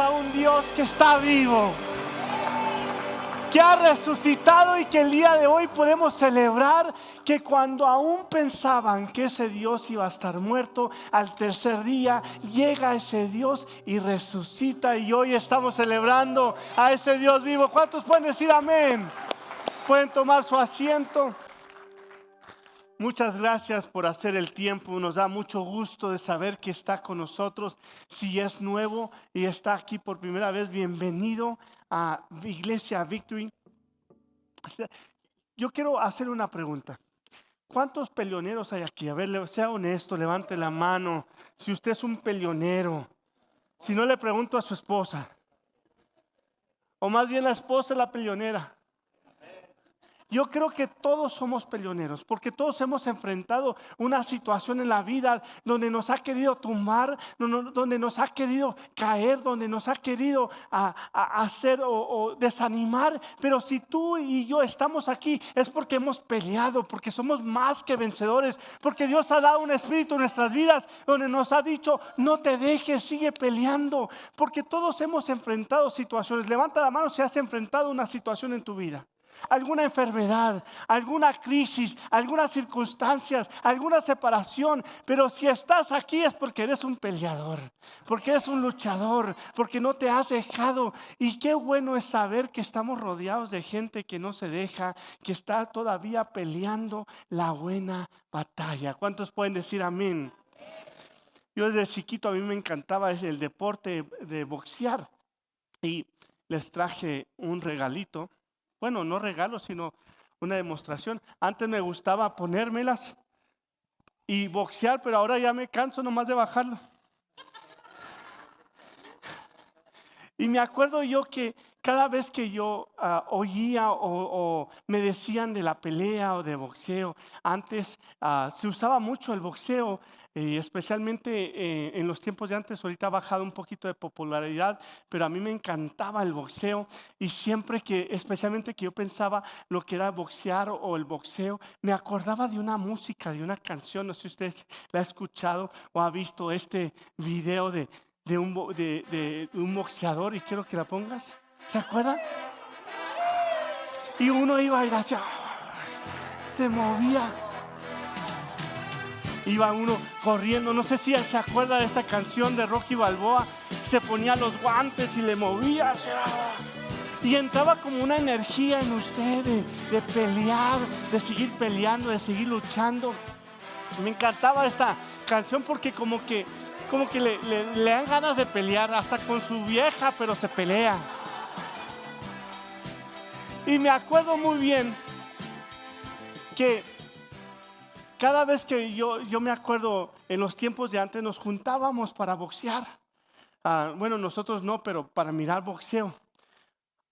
a un Dios que está vivo, que ha resucitado y que el día de hoy podemos celebrar que cuando aún pensaban que ese Dios iba a estar muerto, al tercer día llega ese Dios y resucita, y hoy estamos celebrando a ese Dios vivo. ¿Cuántos pueden decir amén? Pueden tomar su asiento. Muchas gracias por hacer el tiempo. Nos da mucho gusto de saber que está con nosotros. Si es nuevo y está aquí por primera vez, bienvenido a Iglesia Victory. Yo quiero hacer una pregunta. ¿Cuántos peleoneros hay aquí? A ver, sea honesto, levante la mano. Si usted es un peleonero, si no, le pregunto a su esposa, o más bien la esposa es la peleonera. Yo creo que todos somos peleoneros, porque todos hemos enfrentado una situación en la vida donde nos ha querido tumbar, donde nos ha querido caer, donde nos ha querido hacer o desanimar. Pero si tú y yo estamos aquí es porque hemos peleado, porque somos más que vencedores, porque Dios ha dado un espíritu en nuestras vidas donde nos ha dicho: no te dejes, sigue peleando, porque todos hemos enfrentado situaciones. Levanta la mano si has enfrentado una situación en tu vida. Alguna enfermedad, alguna crisis, algunas circunstancias, alguna separación. Pero si estás aquí es porque eres un peleador, porque eres un luchador, porque no te has dejado. Y qué bueno es saber que estamos rodeados de gente que no se deja, que está todavía peleando la buena batalla. ¿Cuántos pueden decir amén? Yo desde chiquito a mí me encantaba el deporte de boxear, y les traje un regalito. Bueno, no regalo, sino una demostración. Antes me gustaba ponérmelas y boxear, pero ahora ya me canso nomás de bajarlo. Y me acuerdo yo que cada vez que yo oía o me decían de la pelea o de boxeo, antes se usaba mucho el boxeo, y especialmente en los tiempos de antes. Ahorita ha bajado un poquito de popularidad, pero a mí me encantaba el boxeo. Y siempre que, especialmente que yo pensaba lo que era boxear o el boxeo, me acordaba de una música, de una canción. No sé si ustedes la ha escuchado o ha visto este video de un boxeador, y quiero que la pongas. ¿Se acuerdan? Y uno iba y hacía, se movía, iba uno corriendo. No sé si se acuerda de esta canción de Rocky Balboa. Se ponía los guantes y le movía, y entraba como una energía en usted de pelear, de seguir peleando, de seguir luchando. Me encantaba esta canción porque como que le dan ganas de pelear hasta con su vieja, pero se pelea. Y me acuerdo muy bien que cada vez que yo me acuerdo, en los tiempos de antes nos juntábamos para boxear. Bueno, nosotros no, pero para mirar boxeo.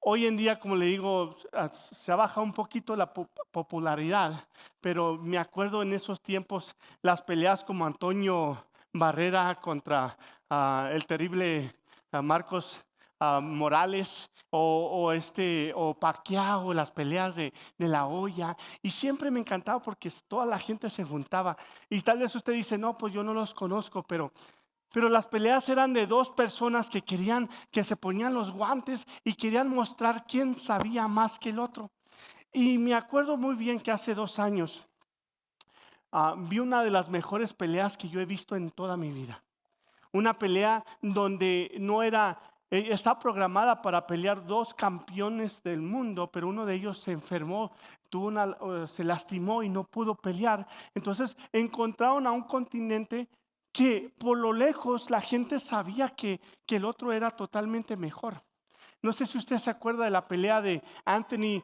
Hoy en día, como le digo, se ha bajado un poquito la popularidad, pero me acuerdo en esos tiempos las peleas como Antonio Barrera contra el terrible Marcos Morales, o Pacquiao, las peleas de La Hoya. Y siempre me encantaba porque toda la gente se juntaba. Y tal vez usted dice: no, pues yo no los conozco, pero las peleas eran de dos personas que querían, que se ponían los guantes y querían mostrar quién sabía más que el otro. Y me acuerdo muy bien que hace 2 años vi una de las mejores peleas que yo he visto en toda mi vida. Una pelea donde no era, está programada para pelear dos campeones del mundo, pero uno de ellos se enfermó, se lastimó y no pudo pelear. Entonces encontraron a un continente que por lo lejos la gente sabía que el otro era totalmente mejor. No sé si usted se acuerda de la pelea de Anthony,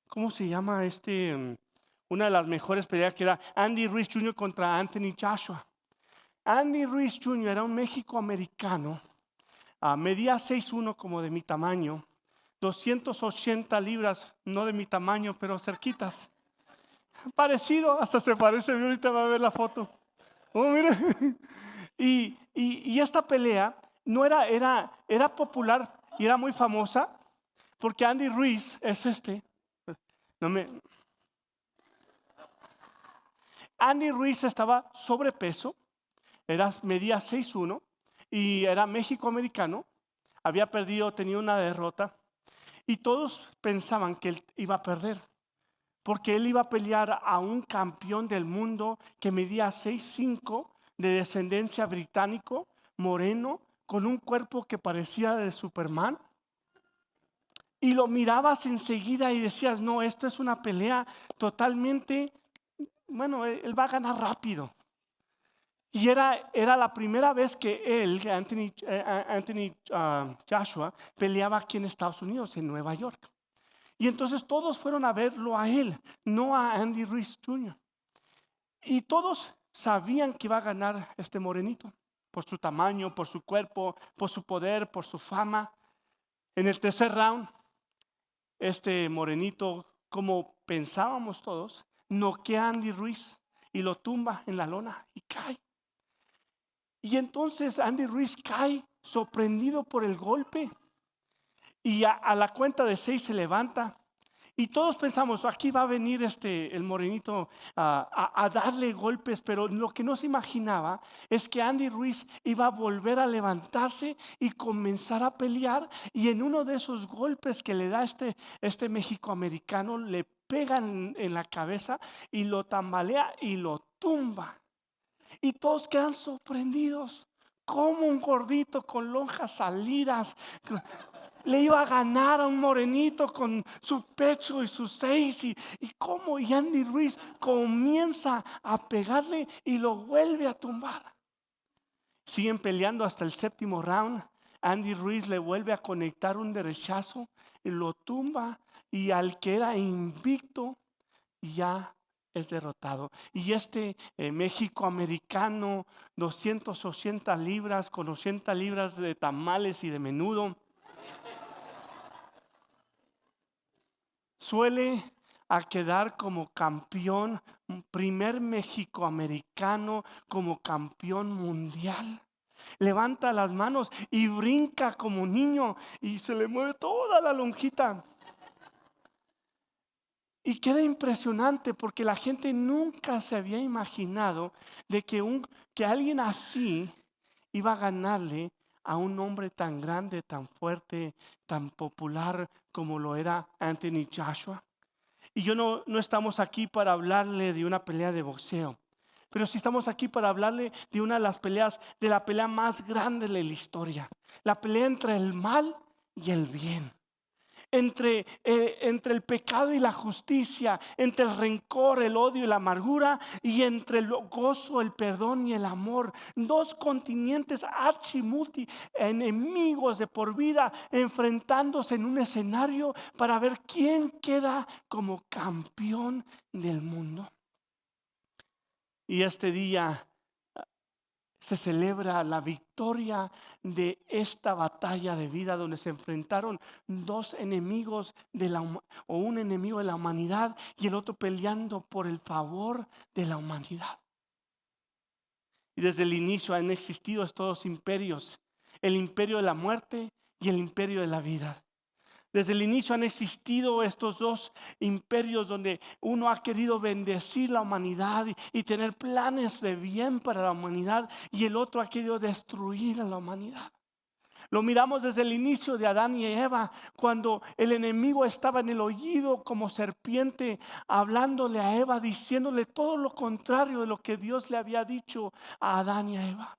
¿cómo se llama este? Una de las mejores peleas, que era Andy Ruiz Jr. contra Anthony Joshua. Andy Ruiz Jr. era un mexicoamericano, medía 6'1", como de mi tamaño, 280 libras, no de mi tamaño, pero cerquitas. Parecido, hasta se parece, ahorita va a ver la foto. Oh, mire. Y esta pelea no era popular y era muy famosa porque Andy Ruiz es no me, Andy Ruiz estaba sobrepeso, medía 6'1", y era México-americano, había perdido, tenía una derrota, y todos pensaban que él iba a perder, porque él iba a pelear a un campeón del mundo que medía 6'5", de descendencia británico, moreno, con un cuerpo que parecía de Superman. Y lo mirabas enseguida y decías, no, esto es una pelea totalmente, bueno, él va a ganar rápido. Y era la primera vez que él, que Anthony Joshua, peleaba aquí en Estados Unidos, en Nueva York. Y entonces todos fueron a verlo a él, no a Andy Ruiz Jr. Y todos sabían que iba a ganar este morenito, por su tamaño, por su cuerpo, por su poder, por su fama. En el tercer round, este morenito, como pensábamos todos, noquea a Andy Ruiz y lo tumba en la lona y cae. Y entonces Andy Ruiz cae sorprendido por el golpe y a la cuenta de 6 se levanta. Y todos pensamos, aquí va a venir el morenito a darle golpes, pero lo que no se imaginaba es que Andy Ruiz iba a volver a levantarse y comenzar a pelear. Y en uno de esos golpes que le da este mexicoamericano, le pega en la cabeza y lo tambalea y lo tumba. Y todos quedan sorprendidos. Como un gordito con lonjas salidas le iba a ganar a un morenito con su pecho y sus 6 y cómo, y Andy Ruiz comienza a pegarle y lo vuelve a tumbar. Siguen peleando hasta el séptimo round. Andy Ruiz le vuelve a conectar un derechazo y lo tumba, y al que era invicto ya es derrotado. Y México-americano, 280 libras con 80 libras de tamales y de menudo, suele a quedar como campeón, primer mexicoamericano como campeón mundial. Levanta las manos y brinca como niño y se le mueve toda la lonjita. Y queda impresionante porque la gente nunca se había imaginado de que alguien así iba a ganarle a un hombre tan grande, tan fuerte, tan popular como lo era Anthony Joshua. Y yo no estamos aquí para hablarle de una pelea de boxeo, pero sí estamos aquí para hablarle de una de las peleas, de la pelea más grande de la historia, la pelea entre el mal y el bien. Entre el pecado y la justicia, entre el rencor, el odio y la amargura, y entre el gozo, el perdón y el amor. Dos continentes archimulti, enemigos de por vida, enfrentándose en un escenario para ver quién queda como campeón del mundo. Y este día se celebra la victoria de esta batalla de vida donde se enfrentaron dos enemigos o un enemigo de la humanidad y el otro peleando por el favor de la humanidad. Y desde el inicio han existido estos dos imperios, el imperio de la muerte y el imperio de la vida. Desde el inicio han existido estos dos imperios donde uno ha querido bendecir la humanidad y tener planes de bien para la humanidad, y el otro ha querido destruir a la humanidad. Lo miramos desde el inicio de Adán y Eva, cuando el enemigo estaba en el oído como serpiente, hablándole a Eva, diciéndole todo lo contrario de lo que Dios le había dicho a Adán y a Eva.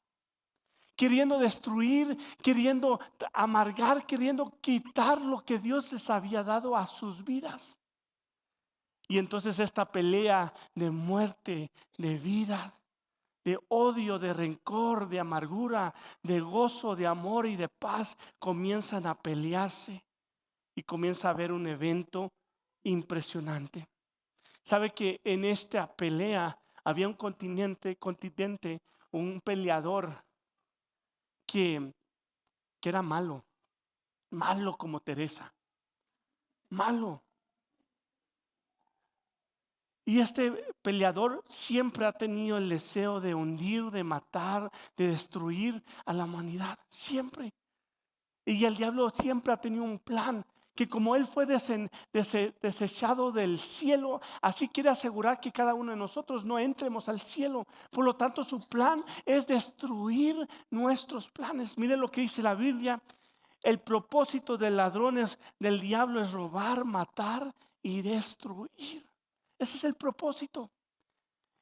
Queriendo destruir, queriendo amargar, queriendo quitar lo que Dios les había dado a sus vidas. Y entonces esta pelea de muerte, de vida, de odio, de rencor, de amargura, de gozo, de amor y de paz comienzan a pelearse, y comienza a haber un evento impresionante. ¿Sabe que en esta pelea había un continente, un peleador que era malo como Teresa, malo? Y este peleador siempre ha tenido el deseo de hundir, de matar, de destruir a la humanidad, siempre. Y el diablo siempre ha tenido un plan que como Él fue desechado del cielo, así quiere asegurar que cada uno de nosotros no entremos al cielo. Por lo tanto, su plan es destruir nuestros planes. Mire lo que dice la Biblia. El propósito de ladrones del diablo es robar, matar y destruir. Ese es el propósito.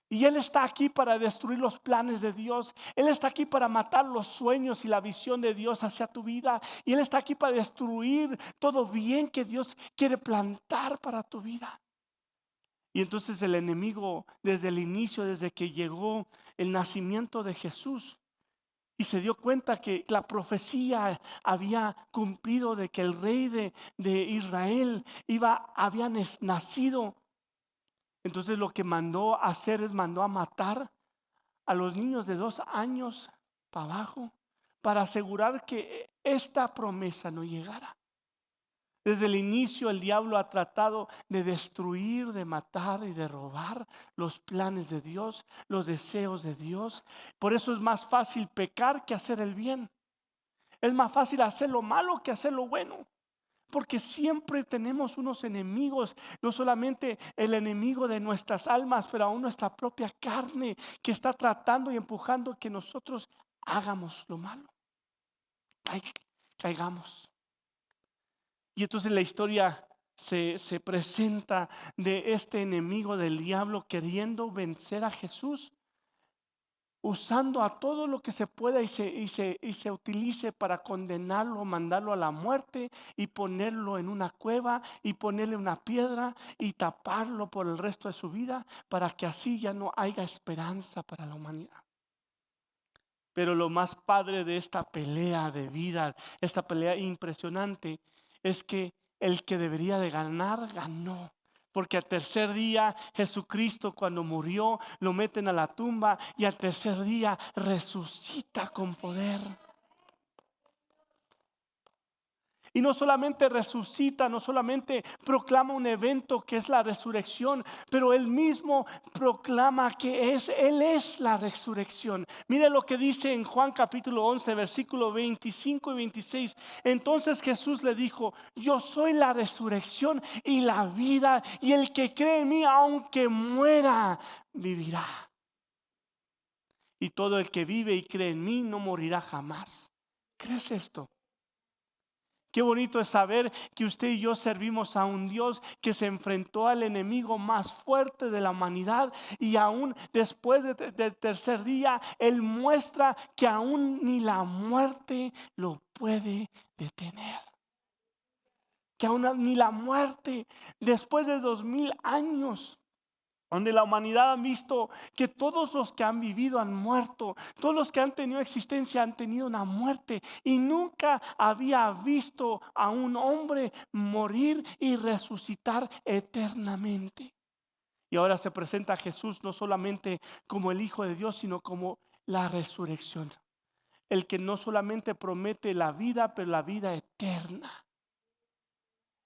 Y Él está aquí para destruir los planes de Dios. Él está aquí para matar los sueños y la visión de Dios hacia tu vida. Y Él está aquí para destruir todo bien que Dios quiere plantar para tu vida. Y entonces el enemigo, desde el inicio, desde que llegó el nacimiento de Jesús, y se dio cuenta que la profecía había cumplido de que el rey de Israel había nacido. Entonces lo que mandó a hacer es mandó a matar a los niños de 2 años para abajo para asegurar que esta promesa no llegara. Desde el inicio el diablo ha tratado de destruir, de matar y de robar los planes de Dios, los deseos de Dios. Por eso es más fácil pecar que hacer el bien. Es más fácil hacer lo malo que hacer lo bueno. Porque siempre tenemos unos enemigos, no solamente el enemigo de nuestras almas, pero aún nuestra propia carne que está tratando y empujando que nosotros hagamos lo malo, caigamos. Y entonces la historia se presenta de este enemigo del diablo queriendo vencer a Jesús, usando a todo lo que se pueda y se utilice para condenarlo, mandarlo a la muerte y ponerlo en una cueva y ponerle una piedra y taparlo por el resto de su vida para que así ya no haya esperanza para la humanidad. Pero lo más padre de esta pelea de vida, esta pelea impresionante, es que el que debería de ganar, ganó. Porque al tercer día Jesucristo cuando murió lo meten a la tumba y al tercer día resucita con poder. Y no solamente resucita, no solamente proclama un evento que es la resurrección, pero él mismo proclama que él es la resurrección. Mire lo que dice en Juan capítulo 11, versículo 25 y 26. Entonces Jesús le dijo, yo soy la resurrección y la vida, y el que cree en mí, aunque muera, vivirá. Y todo el que vive y cree en mí no morirá jamás. ¿Crees esto? Qué bonito es saber que usted y yo servimos a un Dios que se enfrentó al enemigo más fuerte de la humanidad y aún después del tercer día, Él muestra que aún ni la muerte lo puede detener. Que aún ni la muerte, después de 2000 años, donde la humanidad ha visto que todos los que han vivido han muerto, todos los que han tenido existencia han tenido una muerte y nunca había visto a un hombre morir y resucitar eternamente. Y ahora se presenta a Jesús no solamente como el Hijo de Dios, sino como la resurrección. El que no solamente promete la vida, pero la vida eterna.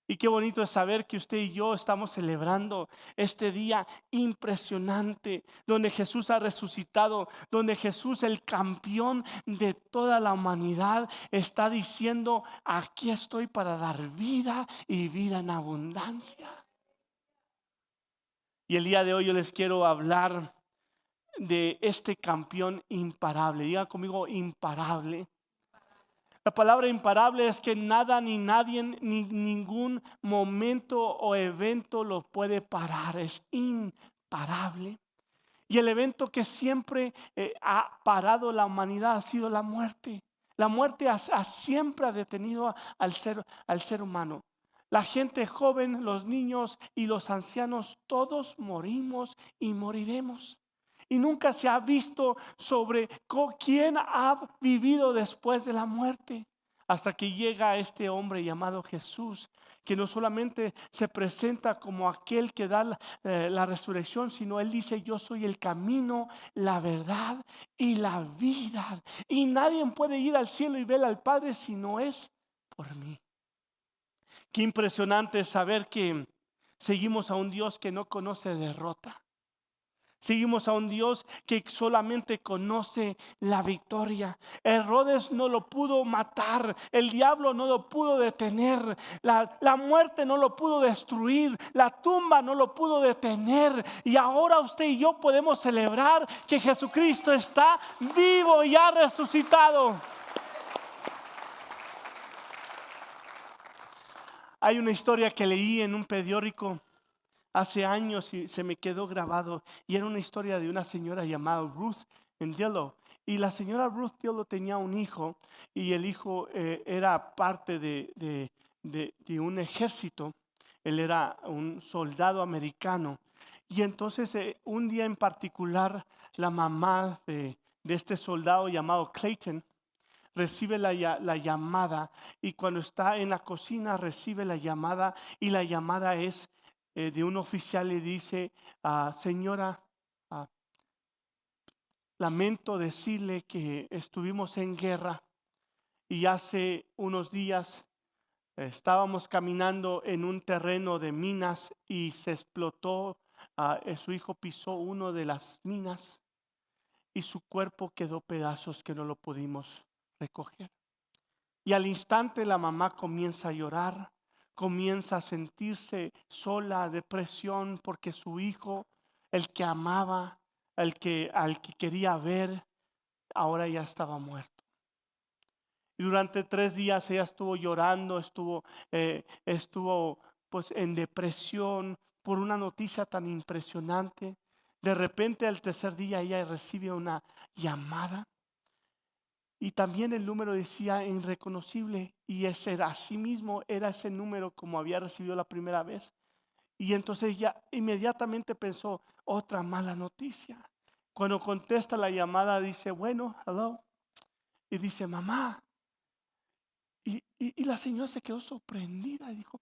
Y qué bonito es saber que usted y yo estamos celebrando este día impresionante, donde Jesús ha resucitado, donde Jesús, el campeón de toda la humanidad, está diciendo, aquí estoy para dar vida y vida en abundancia. Y el día de hoy yo les quiero hablar de este campeón imparable. Diga conmigo, imparable. La palabra imparable es que nada ni nadie, ni ningún momento o evento lo puede parar. Es imparable. Y el evento que siempre ha parado la humanidad ha sido la muerte. La muerte siempre ha detenido al ser humano. La gente joven, los niños y los ancianos, todos morimos y moriremos. Y nunca se ha visto sobre quién ha vivido después de la muerte. Hasta que llega este hombre llamado Jesús, que no solamente se presenta como aquel que da la resurrección, sino Él dice, yo soy el camino, la verdad y la vida. Y nadie puede ir al cielo y ver al Padre si no es por mí. Qué impresionante saber que seguimos a un Dios que no conoce derrota. Seguimos a un Dios que solamente conoce la victoria. Herodes no lo pudo matar, el diablo no lo pudo detener, la muerte no lo pudo destruir, la tumba no lo pudo detener. Y ahora usted y yo podemos celebrar que Jesucristo está vivo y ha resucitado. Hay una historia que leí en un periódico hace años y se me quedó grabado, y era una historia de una señora llamada Ruth Endillo. Y la señora Ruth Endillo tenía un hijo, y el hijo era parte de un ejército. Él era un soldado americano. Y entonces un día en particular, la mamá de este soldado llamado Clayton recibe la llamada, y cuando está en la cocina recibe la llamada, y la llamada es de un oficial. Le dice: señora, ah, lamento decirle que estuvimos en guerra y hace unos días estábamos caminando en un terreno de minas y se explotó. Su hijo pisó uno de las minas y su cuerpo quedó pedazos que no lo pudimos recoger. Y al instante la mamá comienza a llorar, comienza a sentirse sola, depresión, porque su hijo, el que amaba, al que quería ver, ahora ya estaba muerto. Y durante 3 días ella estuvo llorando, estuvo pues en depresión por una noticia tan impresionante. De repente al tercer día ella recibe una llamada. Y también el número decía irreconocible, y ese era, así mismo era ese número como había recibido la primera vez. Y entonces ella inmediatamente pensó: otra mala noticia. Cuando contesta la llamada dice: bueno, hello. Y dice: mamá. Y la señora se quedó sorprendida y dijo: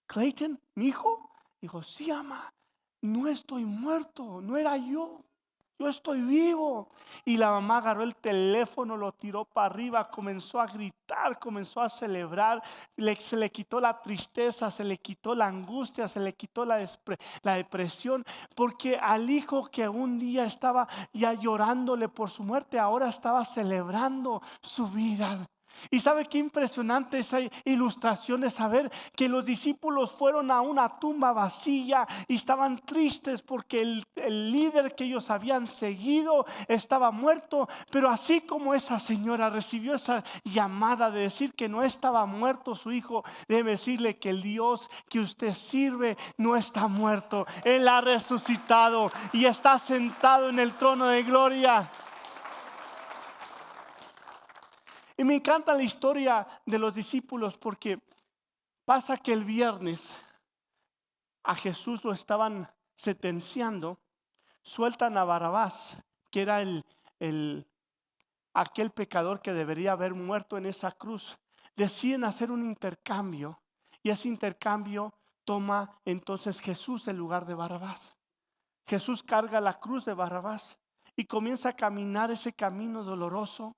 Clayton, mi hijo. Dijo: sí, mamá, no estoy muerto, no era yo. Yo estoy vivo. Y la mamá agarró el teléfono, lo tiró para arriba, comenzó a gritar, comenzó a celebrar. Se le quitó la tristeza, se le quitó la angustia, se le quitó la depresión, porque al hijo que un día estaba ya llorándole por su muerte, ahora estaba celebrando su vida. Y sabe qué impresionante esa ilustración de saber que los discípulos fueron a una tumba vacía y estaban tristes porque el líder que ellos habían seguido estaba muerto. Pero así como esa señora recibió esa llamada de decir que no estaba muerto su hijo, debe decirle que el Dios que usted sirve no está muerto. Él ha resucitado y está sentado en el trono de gloria. Y me encanta la historia de los discípulos, porque pasa que el viernes a Jesús lo estaban sentenciando, sueltan a Barrabás, que era aquel pecador que debería haber muerto en esa cruz. Deciden hacer un intercambio, y ese intercambio toma entonces Jesús el lugar de Barrabás. Jesús carga la cruz de Barrabás y comienza a caminar ese camino doloroso.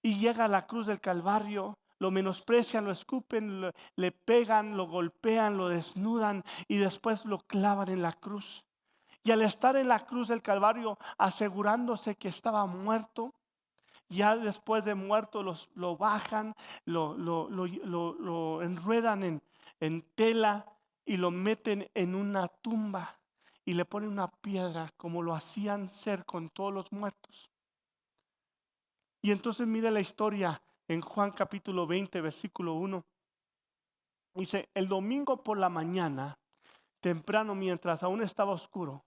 Y llega a la cruz del Calvario, lo menosprecian, lo escupen, le pegan, lo golpean, lo desnudan y después lo clavan en la cruz. Y al estar en la cruz del Calvario, asegurándose que estaba muerto, ya después de muerto lo bajan, lo enredan en tela y lo meten en una tumba y le ponen una piedra, como lo hacían ser con todos los muertos. Y entonces mire la historia en Juan capítulo 20, versículo 1. Dice: el domingo por la mañana, temprano, mientras aún estaba oscuro,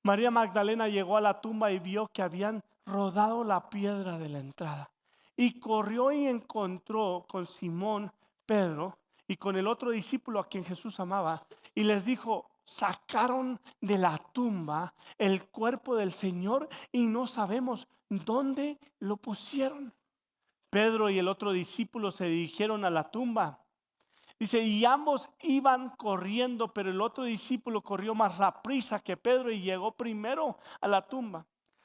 María Magdalena llegó a la tumba y vio que habían rodado la piedra de la entrada. Y corrió y encontró con Simón Pedro y con el otro discípulo a quien Jesús amaba, y les dijo: sacaron de la tumba el cuerpo del Señor y no sabemos dónde lo pusieron. Pedro y el otro discípulo se dirigieron a la tumba. Dice: y ambos iban corriendo, pero el otro discípulo corrió más a prisa que Pedro y llegó primero a la tumba.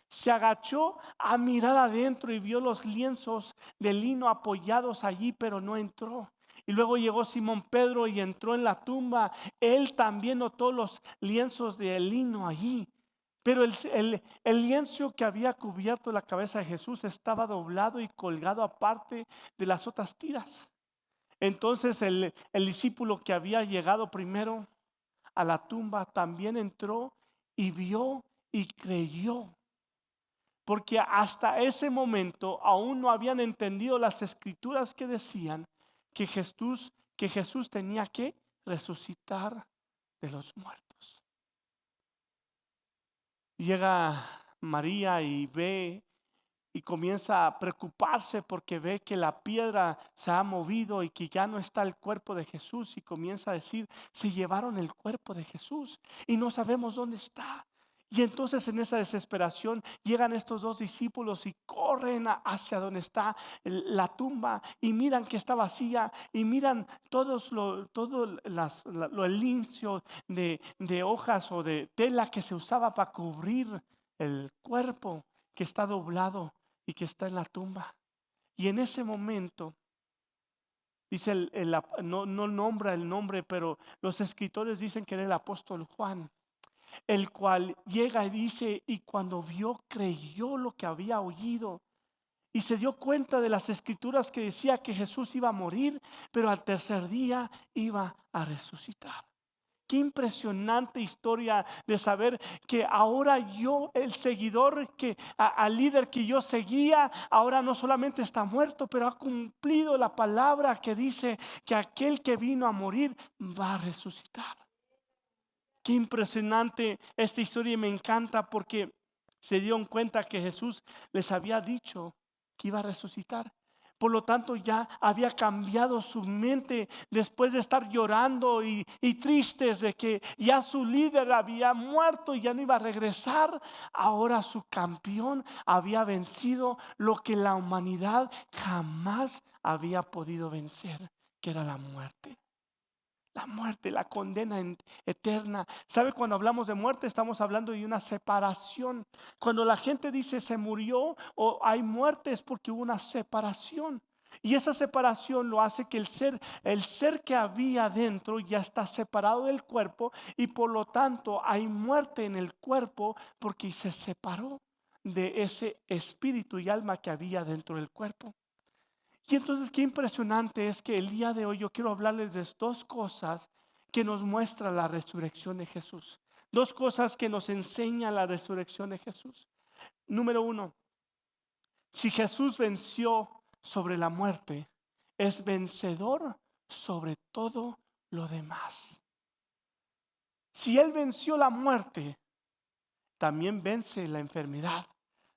Se agachó a mirar adentro y vio los lienzos de lino apoyados allí, pero no entró. Y luego llegó Simón Pedro y entró en la tumba. Él también notó los lienzos de lino allí, Pero el lienzo que había cubierto la cabeza de Jesús estaba doblado y colgado aparte de las otras tiras. Entonces el discípulo que había llegado primero a la tumba también entró y vio y creyó. Porque hasta ese momento aún no habían entendido las escrituras que decían que Jesús tenía que resucitar de los muertos. Llega María y ve y comienza a preocuparse porque ve que la piedra se ha movido y que ya no está el cuerpo de Jesús, y comienza a decir: se llevaron el cuerpo de Jesús y no sabemos dónde está. Y entonces en esa desesperación llegan estos dos discípulos y corren hacia donde está la tumba y miran que está vacía y miran el lincio de hojas o de tela que se usaba para cubrir el cuerpo, que está doblado y que está en la tumba. Y en ese momento, dice no nombra el nombre, pero los escritores dicen que era el apóstol Juan, el cual llega y dice: y cuando vio, creyó lo que había oído, y se dio cuenta de las escrituras que decía que Jesús iba a morir, pero al tercer día iba a resucitar. Qué impresionante historia de saber que ahora yo, el seguidor, al líder que yo seguía, ahora no solamente está muerto, pero ha cumplido la palabra que dice que aquel que vino a morir va a resucitar. Qué impresionante esta historia, y me encanta porque se dieron cuenta que Jesús les había dicho que iba a resucitar. Por lo tanto, ya había cambiado su mente después de estar llorando y tristes de que ya su líder había muerto y ya no iba a regresar. Ahora su campeón había vencido lo que la humanidad jamás había podido vencer, que era la muerte. La muerte, la condena eterna. ¿Sabe? Cuando hablamos de muerte estamos hablando de una separación. Cuando la gente dice se murió o hay muerte, es porque hubo una separación. Y esa separación lo hace que el ser que había dentro ya está separado del cuerpo, y por lo tanto hay muerte en el cuerpo porque se separó de ese espíritu y alma que había dentro del cuerpo. Y entonces qué impresionante es que el día de hoy yo quiero hablarles de dos cosas que nos muestra la resurrección de Jesús. Dos cosas que nos enseña la resurrección de Jesús. Número uno, si Jesús venció sobre la muerte, es vencedor sobre todo lo demás. Si Él venció la muerte, también vence la enfermedad.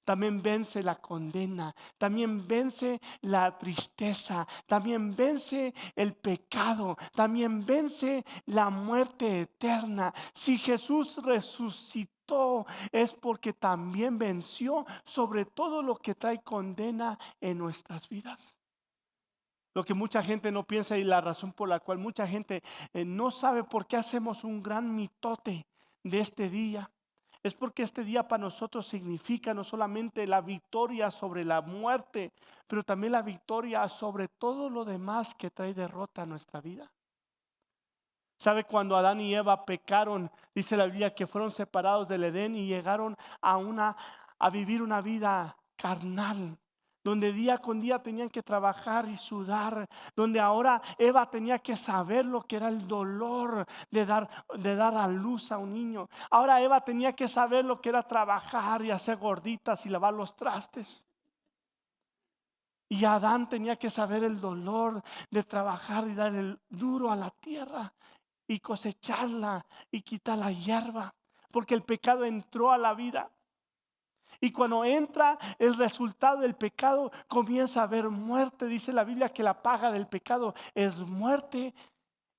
También vence la condena, también vence la tristeza, también vence el pecado, también vence la muerte eterna. Si Jesús resucitó, es porque también venció sobre todo lo que trae condena en nuestras vidas. Lo que mucha gente no piensa, y la razón por la cual mucha gente no sabe por qué hacemos un gran mitote de este día, es porque este día para nosotros significa no solamente la victoria sobre la muerte, pero también la victoria sobre todo lo demás que trae derrota a nuestra vida. ¿Sabe? Cuando Adán y Eva pecaron, dice la Biblia que fueron separados del Edén y llegaron a vivir una vida carnal, donde día con día tenían que trabajar y sudar, donde ahora Eva tenía que saber lo que era el dolor de dar a luz a un niño. Ahora Eva tenía que saber lo que era trabajar y hacer gorditas y lavar los trastes. Y Adán tenía que saber el dolor de trabajar y dar el duro a la tierra y cosecharla y quitar la hierba, porque el pecado entró a la vida. Y cuando entra el resultado del pecado, comienza a haber muerte. Dice la Biblia que la paga del pecado es muerte,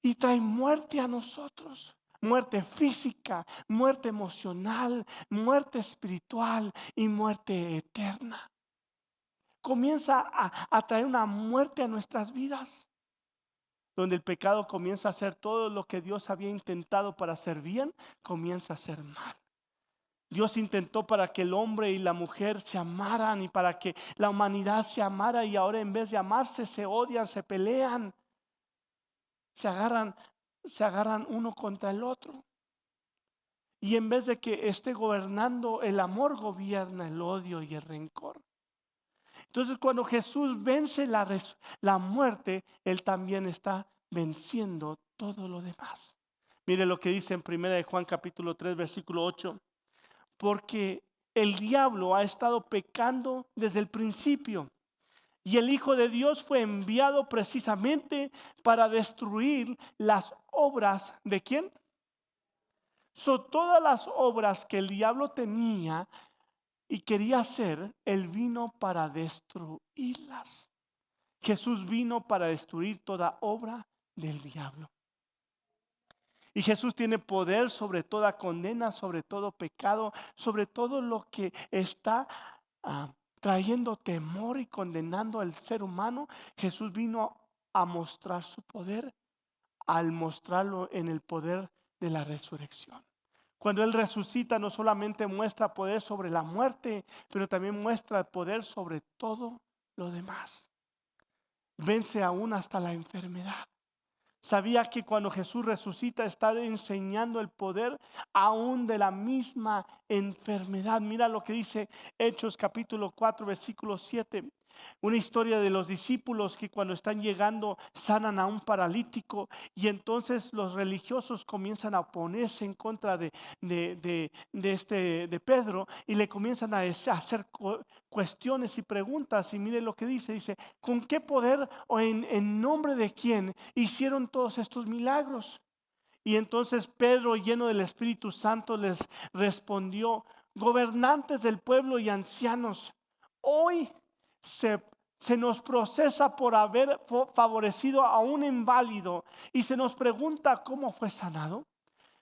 y trae muerte a nosotros. Muerte física, muerte emocional, muerte espiritual y muerte eterna. Comienza a traer una muerte a nuestras vidas, donde el pecado comienza a hacer todo lo que Dios había intentado para hacer bien, comienza a hacer mal. Dios intentó para que el hombre y la mujer se amaran y para que la humanidad se amara, y ahora en vez de amarse se odian, se pelean, se agarran uno contra el otro. Y en vez de que esté gobernando, el amor gobierna el odio y el rencor. Entonces, cuando Jesús vence la muerte, Él también está venciendo todo lo demás. Mire lo que dice en 1 de Juan capítulo 3, versículo 8. Porque el diablo ha estado pecando desde el principio. Y el Hijo de Dios fue enviado precisamente para destruir las obras de ¿quién? Todas las obras que el diablo tenía y quería hacer, Él vino para destruirlas. Jesús vino para destruir toda obra del diablo. Y Jesús tiene poder sobre toda condena, sobre todo pecado, sobre todo lo que está trayendo temor y condenando al ser humano. Jesús vino a mostrar su poder al mostrarlo en el poder de la resurrección. Cuando Él resucita, no solamente muestra poder sobre la muerte, pero también muestra el poder sobre todo lo demás. Vence aún hasta la enfermedad. Sabía que cuando Jesús resucita está enseñando el poder aún de la misma enfermedad. Mira lo que dice Hechos capítulo 4 versículo 7. Una historia de los discípulos que cuando están llegando sanan a un paralítico y entonces los religiosos comienzan a oponerse en contra de Pedro y le comienzan a hacer cuestiones y preguntas. Y mire lo que dice, ¿con qué poder o en nombre de quién hicieron todos estos milagros? Y entonces Pedro, lleno del Espíritu Santo, les respondió: gobernantes del pueblo y ancianos, hoy se, se nos procesa por haber favorecido a un inválido y se nos pregunta cómo fue sanado.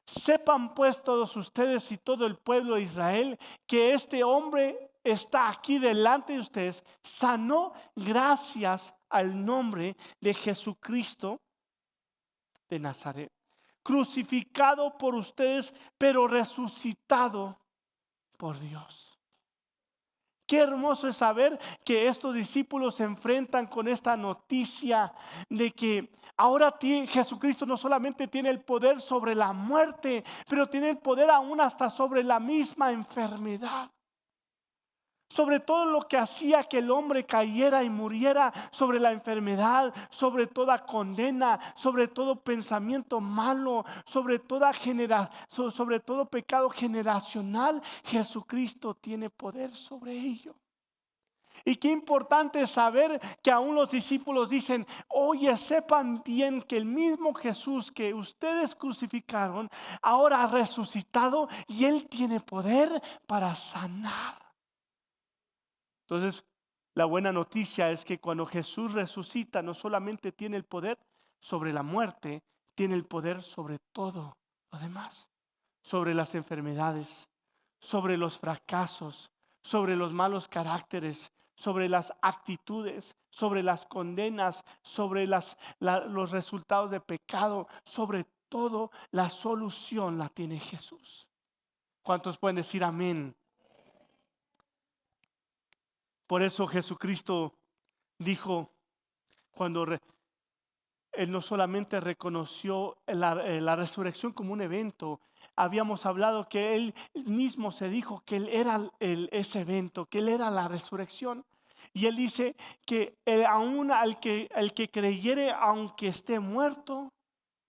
Sepan pues todos ustedes y todo el pueblo de Israel que este hombre está aquí delante de ustedes, sanó gracias al nombre de Jesucristo de Nazaret, crucificado por ustedes, pero resucitado por Dios. Qué hermoso es saber que estos discípulos se enfrentan con esta noticia de que ahora Jesucristo no solamente tiene el poder sobre la muerte, pero tiene el poder aún hasta sobre la misma enfermedad. Sobre todo lo que hacía que el hombre cayera y muriera, sobre la enfermedad, sobre toda condena, sobre todo pensamiento malo, sobre sobre todo pecado generacional, Jesucristo tiene poder sobre ello. Y qué importante es saber que aún los discípulos dicen: oye, sepan bien que el mismo Jesús que ustedes crucificaron, ahora ha resucitado y Él tiene poder para sanar. Entonces, la buena noticia es que cuando Jesús resucita, no solamente tiene el poder sobre la muerte, tiene el poder sobre todo lo demás, sobre las enfermedades, sobre los fracasos, sobre los malos caracteres, sobre las actitudes, sobre las condenas, sobre los resultados de pecado, sobre todo la solución la tiene Jesús. ¿Cuántos pueden decir amén? Por eso Jesucristo dijo, cuando Él no solamente reconoció la resurrección como un evento, habíamos hablado que Él mismo se dijo que Él era ese evento, que Él era la resurrección. Y Él dice que aún el que creyere, aunque esté muerto,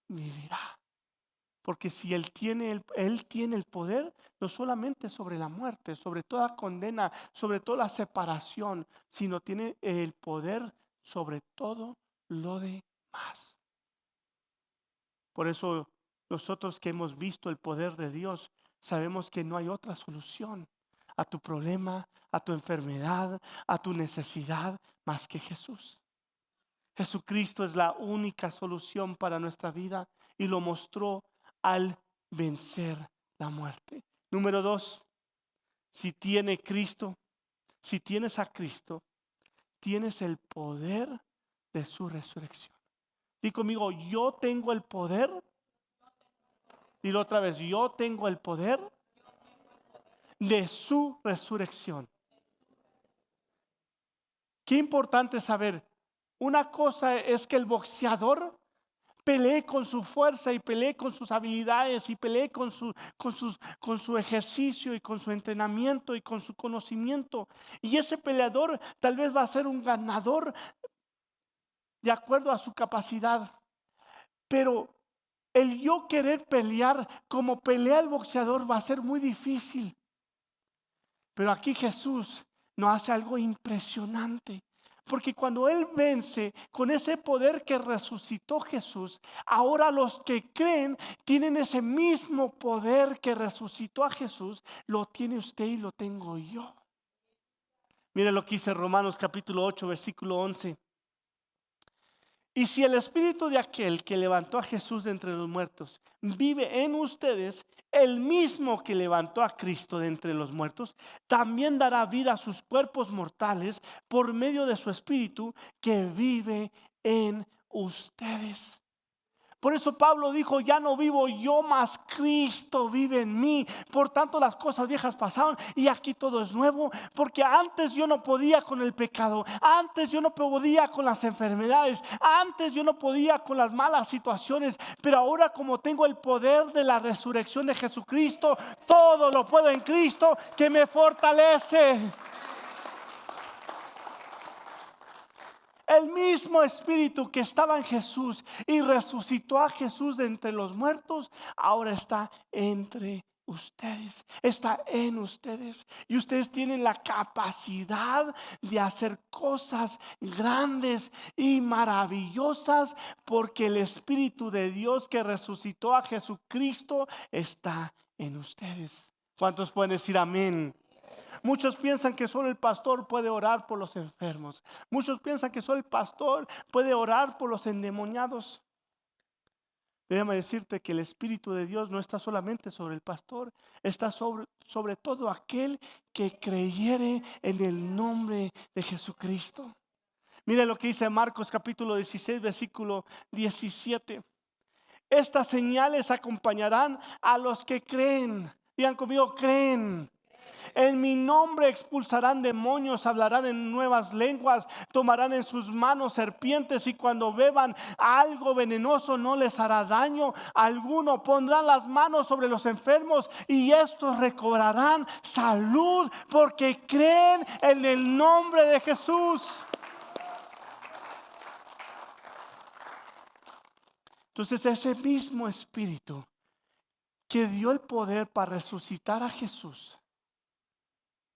vivirá. Porque si Él tiene el poder, no solamente sobre la muerte, sobre toda condena, sobre toda la separación, sino tiene el poder sobre todo lo demás. Por eso nosotros que hemos visto el poder de Dios, sabemos que no hay otra solución a tu problema, a tu enfermedad, a tu necesidad, más que Jesús. Jesucristo es la única solución para nuestra vida y lo mostró al vencer la muerte. Número 2, si tienes a Cristo, tienes el poder de su resurrección. Di conmigo, yo tengo el poder. Dilo otra vez, yo tengo el poder de su resurrección. Qué importante saber. Una cosa es que el boxeador Peleé con su fuerza y peleé con sus habilidades y peleé con su ejercicio y con su entrenamiento y con su conocimiento. Y ese peleador tal vez va a ser un ganador de acuerdo a su capacidad. Pero el yo querer pelear como pelea el boxeador va a ser muy difícil. Pero aquí Jesús nos hace algo impresionante. Porque cuando Él vence con ese poder que resucitó Jesús, ahora los que creen tienen ese mismo poder que resucitó a Jesús, lo tiene usted y lo tengo yo. Mire lo que dice Romanos capítulo 8, versículo 11. Y si el espíritu de aquel que levantó a Jesús de entre los muertos vive en ustedes, el mismo que levantó a Cristo de entre los muertos, también dará vida a sus cuerpos mortales por medio de su espíritu que vive en ustedes. Por eso Pablo dijo, ya no vivo yo, mas Cristo vive en mí. Por tanto, las cosas viejas pasaron y aquí todo es nuevo. Porque antes yo no podía con el pecado. Antes yo no podía con las enfermedades. Antes yo no podía con las malas situaciones. Pero ahora, como tengo el poder de la resurrección de Jesucristo, todo lo puedo en Cristo que me fortalece. El mismo espíritu que estaba en Jesús y resucitó a Jesús de entre los muertos, ahora está entre ustedes, está en ustedes. Y ustedes tienen la capacidad de hacer cosas grandes y maravillosas porque el Espíritu de Dios que resucitó a Jesucristo está en ustedes. ¿Cuántos pueden decir amén? Muchos piensan que solo el pastor puede orar por los enfermos. Muchos piensan que solo el pastor puede orar por los endemoniados. Déjame decirte que el Espíritu de Dios no está solamente sobre el pastor, está sobre todo aquel que creyere en el nombre de Jesucristo. Mira lo que dice Marcos capítulo 16, versículo 17. Estas señales acompañarán a los que creen. Digan conmigo, creen. En mi nombre expulsarán demonios, hablarán en nuevas lenguas, tomarán en sus manos serpientes y cuando beban algo venenoso no les hará daño alguno. Pondrán las manos sobre los enfermos y estos recobrarán salud porque creen en el nombre de Jesús. Entonces ese mismo espíritu que dio el poder para resucitar a Jesús,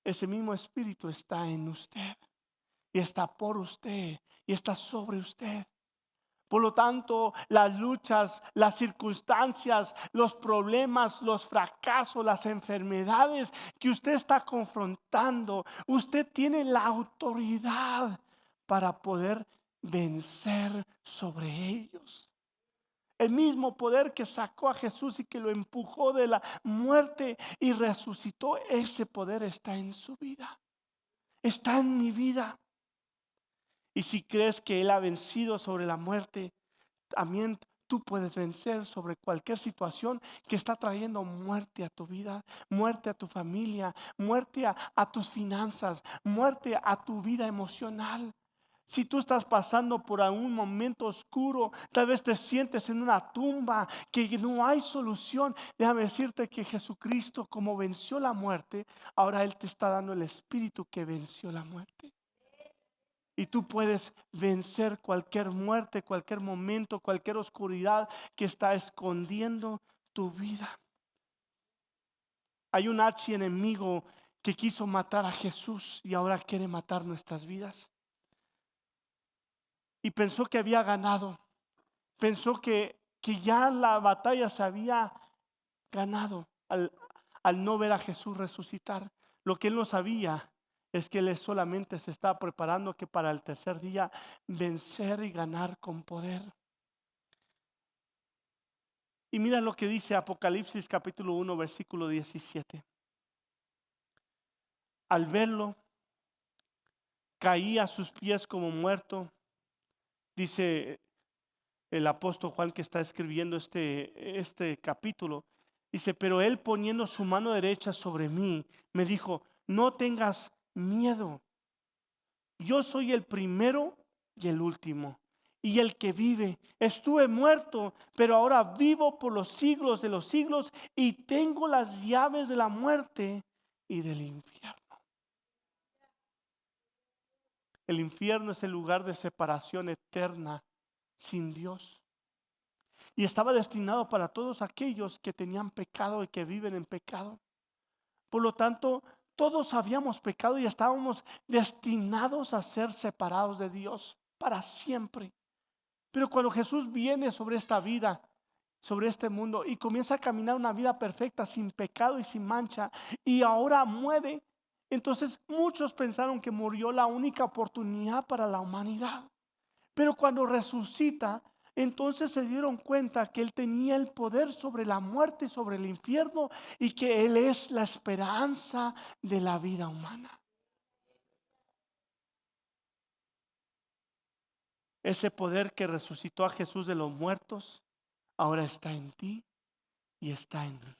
ese mismo espíritu está en usted y está por usted y está sobre usted. Por lo tanto, las luchas, las circunstancias, los problemas, los fracasos, las enfermedades que usted está confrontando, usted tiene la autoridad para poder vencer sobre ellos. El mismo poder que sacó a Jesús y que lo empujó de la muerte y resucitó, ese poder está en su vida, está en mi vida. Y si crees que Él ha vencido sobre la muerte, también tú puedes vencer sobre cualquier situación que está trayendo muerte a tu vida, muerte a tu familia, muerte a tus finanzas, muerte a tu vida emocional. Si tú estás pasando por algún momento oscuro, tal vez te sientes en una tumba, que no hay solución. Déjame decirte que Jesucristo, como venció la muerte, ahora Él te está dando el espíritu que venció la muerte. Y tú puedes vencer cualquier muerte, cualquier momento, cualquier oscuridad que está escondiendo tu vida. Hay un archienemigo que quiso matar a Jesús y ahora quiere matar nuestras vidas. Y pensó que había ganado. Pensó que ya la batalla se había ganado al no ver a Jesús resucitar. Lo que él no sabía es que él solamente se estaba preparando que para el tercer día vencer y ganar con poder. Y mira lo que dice Apocalipsis capítulo 1 versículo 17. Al verlo, caí a sus pies como muerto. Dice el apóstol Juan que está escribiendo este capítulo. Dice, pero él poniendo su mano derecha sobre mí, me dijo, no tengas miedo. Yo soy el primero y el último, y el que vive. Estuve muerto, pero ahora vivo por los siglos de los siglos y tengo las llaves de la muerte y del infierno. El infierno es el lugar de separación eterna sin Dios. Y estaba destinado para todos aquellos que tenían pecado y que viven en pecado. Por lo tanto, todos habíamos pecado y estábamos destinados a ser separados de Dios para siempre. Pero cuando Jesús viene sobre esta vida, sobre este mundo y comienza a caminar una vida perfecta, sin pecado y sin mancha, y ahora muere, entonces muchos pensaron que murió la única oportunidad para la humanidad. Pero cuando resucita, entonces se dieron cuenta que Él tenía el poder sobre la muerte, sobre el infierno, y que Él es la esperanza de la vida humana. Ese poder que resucitó a Jesús de los muertos, ahora está en ti y está en mí.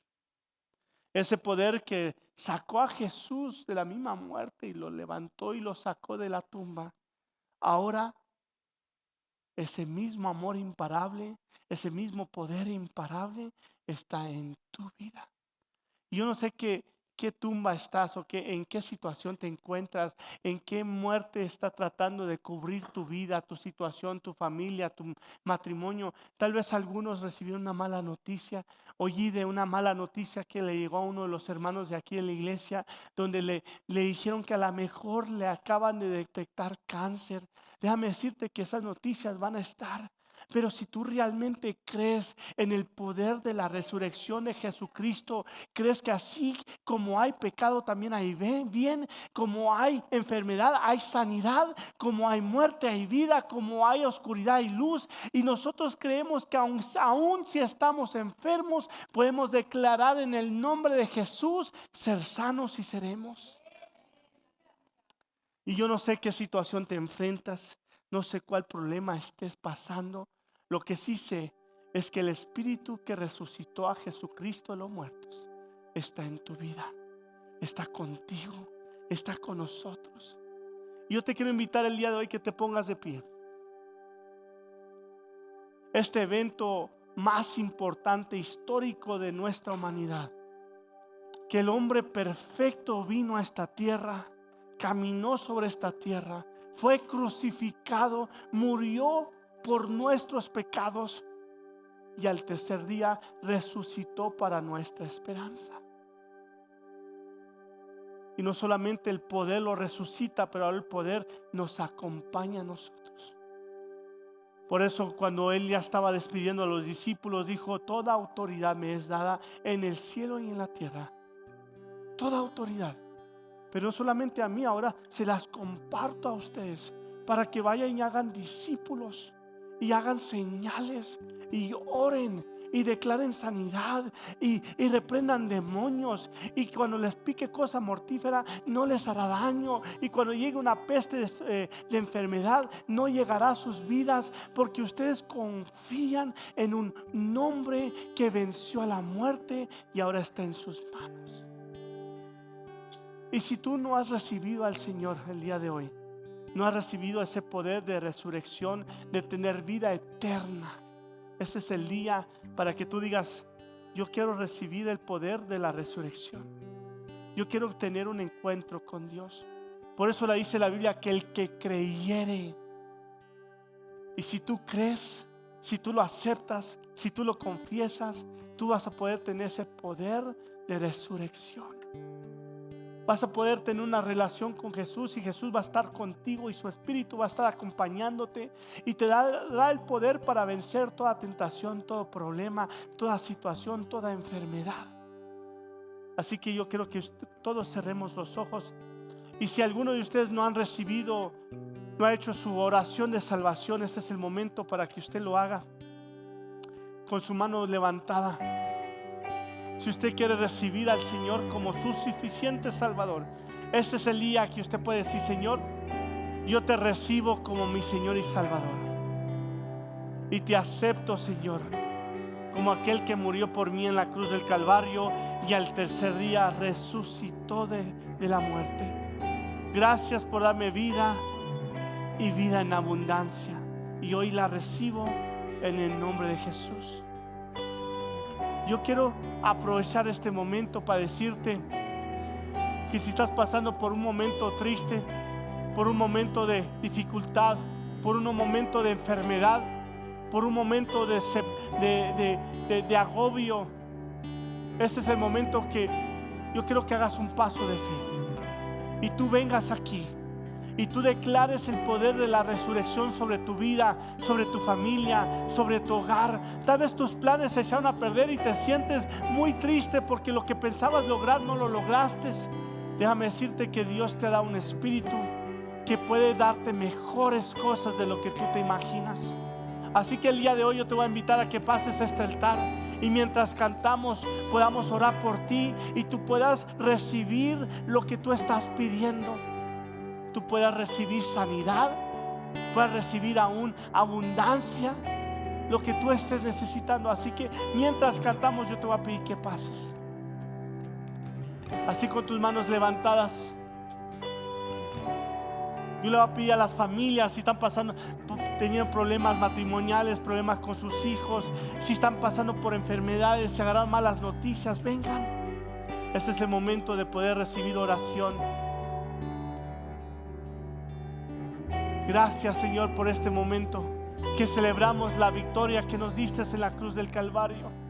Ese poder que sacó a Jesús de la misma muerte y lo levantó y lo sacó de la tumba, ahora ese mismo amor imparable, ese mismo poder imparable está en tu vida. Yo no sé qué tumba estás o en qué situación te encuentras, en qué muerte está tratando de cubrir tu vida, tu situación, tu familia, tu matrimonio. Tal vez algunos recibieron una mala noticia. Oí de una mala noticia que le llegó a uno de los hermanos de aquí en la iglesia, donde le dijeron que a lo mejor le acaban de detectar cáncer. Déjame decirte que esas noticias van a estar. Pero si tú realmente crees en el poder de la resurrección de Jesucristo, crees que así como hay pecado también hay bien, como hay enfermedad hay sanidad, como hay muerte hay vida, como hay oscuridad hay luz, y nosotros creemos que aun si estamos enfermos, podemos declarar en el nombre de Jesús ser sanos y seremos. Y yo no sé qué situación te enfrentas, no sé cuál problema estés pasando. Lo que sí sé es que el Espíritu que resucitó a Jesucristo de los muertos está en tu vida, está contigo, está con nosotros. Yo te quiero invitar el día de hoy que te pongas de pie. Este evento más importante, histórico de nuestra humanidad, que el hombre perfecto vino a esta tierra, caminó sobre esta tierra, fue crucificado, murió por nuestros pecados y al tercer día resucitó para nuestra esperanza. Y no solamente el poder lo resucita, pero el poder nos acompaña a nosotros. Por eso cuando Él ya estaba despidiendo a los discípulos, dijo: toda autoridad me es dada en el cielo y en la tierra. Toda autoridad. Pero no solamente a mí, ahora se las comparto a ustedes para que vayan y hagan discípulos y hagan señales y oren y declaren sanidad y reprendan demonios, y cuando les pique cosa mortífera no les hará daño, y cuando llegue una peste de enfermedad no llegará a sus vidas, porque ustedes confían en un nombre que venció a la muerte y ahora está en sus manos. Y si tú no has recibido al Señor el día de hoy, no has recibido ese poder de resurrección, de tener vida eterna, ese es el día para que tú digas: yo quiero recibir el poder de la resurrección. Yo quiero tener un encuentro con Dios. Por eso le dice la Biblia que el que creyere. Y si tú crees, si tú lo aceptas, si tú lo confiesas, tú vas a poder tener ese poder de resurrección. Vas a poder tener una relación con Jesús, y Jesús va a estar contigo y su Espíritu va a estar acompañándote y te dará el poder para vencer toda tentación, todo problema, toda situación, toda enfermedad. Así que yo quiero que todos cerremos los ojos, y si alguno de ustedes no han recibido, no ha hecho su oración de salvación, este es el momento para que usted lo haga con su mano levantada. Si usted quiere recibir al Señor como su suficiente Salvador, este es el día que usted puede decir: Señor, yo te recibo como mi Señor y Salvador, y te acepto, Señor, como aquel que murió por mí en la cruz del Calvario y al tercer día resucitó de la muerte. Gracias por darme vida y vida en abundancia. y hoy la recibo en el nombre de Jesús. Yo quiero aprovechar este momento para decirte que si estás pasando por un momento triste, por un momento de dificultad, por un momento de enfermedad, por un momento de agobio, este es el momento que yo quiero que hagas un paso de fe y tú vengas aquí y tú declares el poder de la resurrección sobre tu vida, sobre tu familia, sobre tu hogar. Tal vez tus planes se echaron a perder y te sientes muy triste porque lo que pensabas lograr no lo lograste. Déjame decirte que Dios te da un espíritu que puede darte mejores cosas de lo que tú te imaginas. Así que el día de hoy yo te voy a invitar a que pases a este altar y mientras cantamos podamos orar por ti y tú puedas recibir lo que tú estás pidiendo. Tú puedas recibir sanidad, puedas recibir aún abundancia, lo que tú estés necesitando. Así que mientras cantamos yo te voy a pedir que pases. Así con tus manos levantadas. Yo le voy a pedir a las familias si están pasando, teniendo problemas matrimoniales, problemas con sus hijos, si están pasando por enfermedades, si agarran malas noticias, vengan. Ese es el momento de poder recibir oración. Gracias, Señor, por este momento que celebramos la victoria que nos diste en la cruz del Calvario.